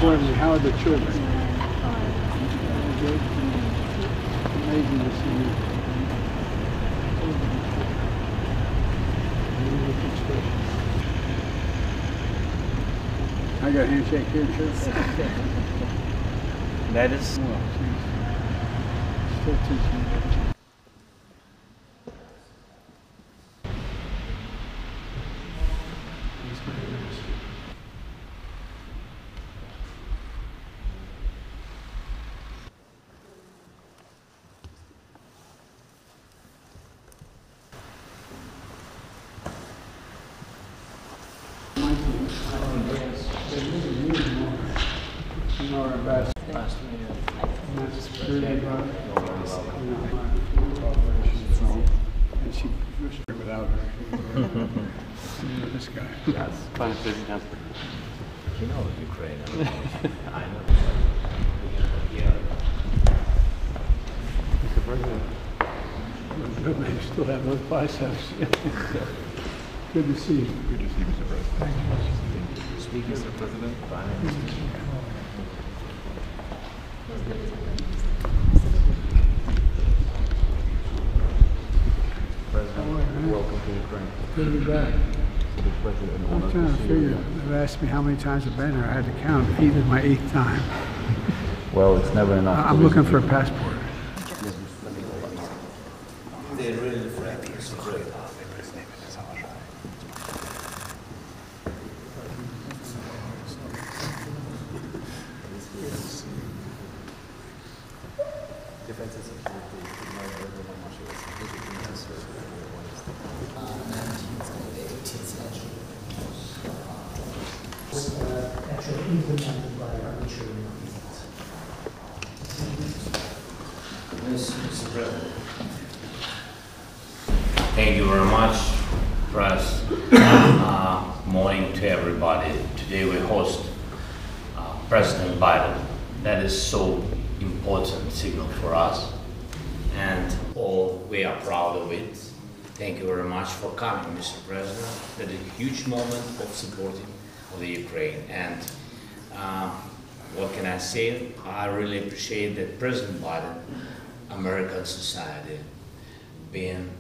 Germany. How are the children? Good. Amazing to see you. I got a handshake here too. That is. Well, she's still teaching. Our ambassador. Nice to meet you. And she was without her. This guy. Yes, fine president. You know Ukraine. I know. Mr. President. Good, man. You still have those biceps. Good to see you. Good to see you, Mr. President. Thank you. Speak, Mr. President. Prime Minister. President, welcome to Ukraine. Good to be back. Mr. President, I'm trying to figure. They've asked me how many times I've been here. I had to count. This is my 8th time. Well, it's never enough. I'm looking for a passport. They're really friendly. It's great. Actually implemented by our insurance Mr. President. Thank you very much, press. Morning to everybody. Today we host President Biden. That is so important signal for us, and all we are proud of it. Thank you very much for coming, Mr. President. That is a huge moment of supporting of the Ukraine. And what can I say? I really appreciate that President Biden, American society, being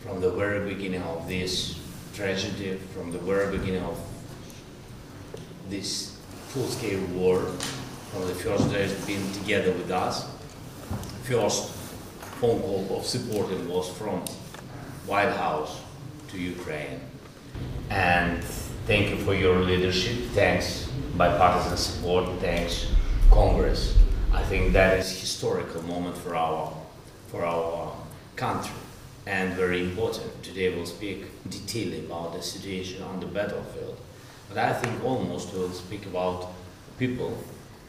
from the very beginning of this tragedy, from the very beginning of this full-scale war, from the first days being together with us. First phone call of supporting was from White House to Ukraine. And thank you for your leadership. Thanks bipartisan support. Thanks Congress. I think that is historical moment for our country, and very important. Today we'll speak detailedly about the situation on the battlefield. But I think almost we'll speak about people,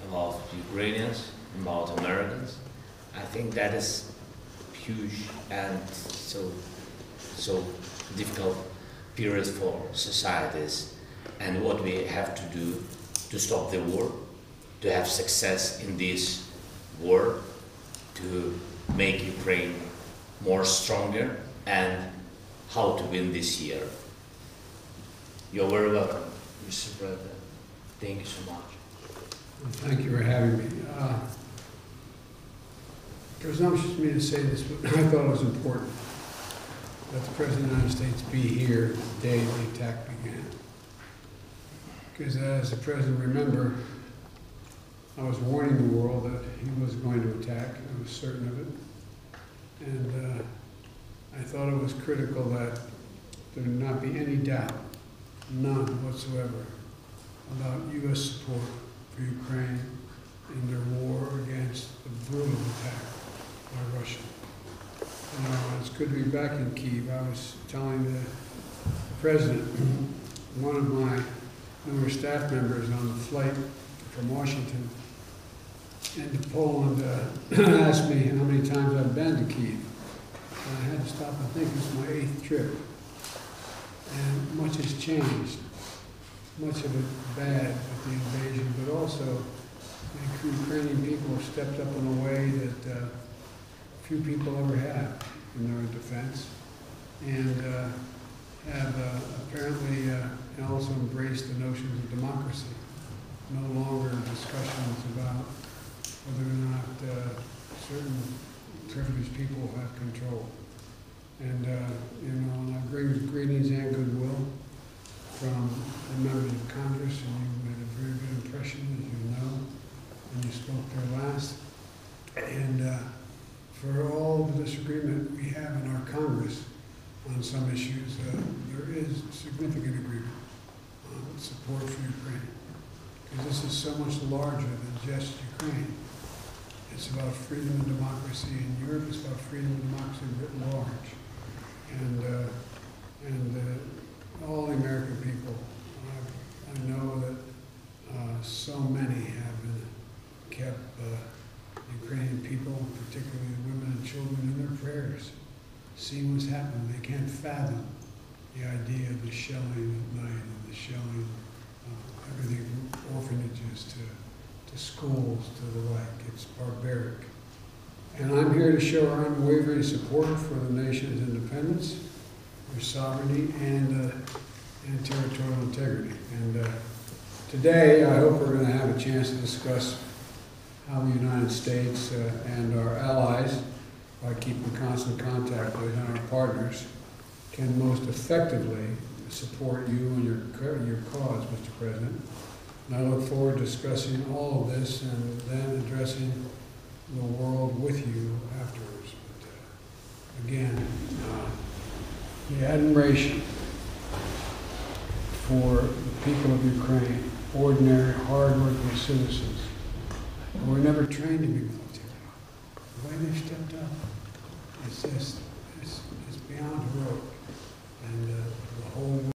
about Ukrainians, about Americans. I think that is huge and so difficult period for societies, and what we have to do to stop the war, to have success in this war, to make Ukraine more stronger, and how to win this year. You're very welcome, Mr. President. Thank you so much. Thank you for having me. Presumptuous of me to say this, but I thought it was important that the President of the United States be here the day the attack began. Because as the President remember, I was warning the world that he was going to attack. I was certain of it. And I thought it was critical that there not be any doubt, none whatsoever, about U.S. support for Ukraine in their war against the brutal attack by Russia. It's good to be back in Kyiv. I was telling the President, one of my newer staff members on the flight from Washington into Poland asked me how many times I've been to Kyiv. And I had to stop and think. It's my 8th trip. And much has changed. Much of it bad with the invasion, but also the Ukrainian people have stepped up in a way that few people ever have in their defense, and have apparently also embraced the notions of democracy. no longer discussions about whether or not certain privileged people have control. And, and I bring greetings and goodwill from the members of Congress, and you made a very good impression, as you know, when you spoke there last. And for all the disagreement we have in our Congress on some issues, there is significant agreement on support for Ukraine. Because this is so much larger than just Ukraine. It's about freedom and democracy in Europe. It's about freedom and democracy writ large. And all the American people, I know that so many have kept Ukrainian people, particularly women and children, in their prayers, seeing what's happening. They can't fathom the idea of the shelling at night and the shelling of everything from orphanages to schools to the like. It's barbaric. And I'm here to show our unwavering support for the nation's independence, their sovereignty, and territorial integrity. And today, I hope we're going to have a chance to discuss how the United States and our allies, by keeping constant contact with and our partners, can most effectively support you and your cause, Mr. President. And I look forward to discussing all of this and then addressing the world with you afterwards. But again, the admiration for the people of Ukraine, ordinary, hard-working citizens who were never trained to be military. The way they've stepped up, it's just, it's beyond heroic. And the whole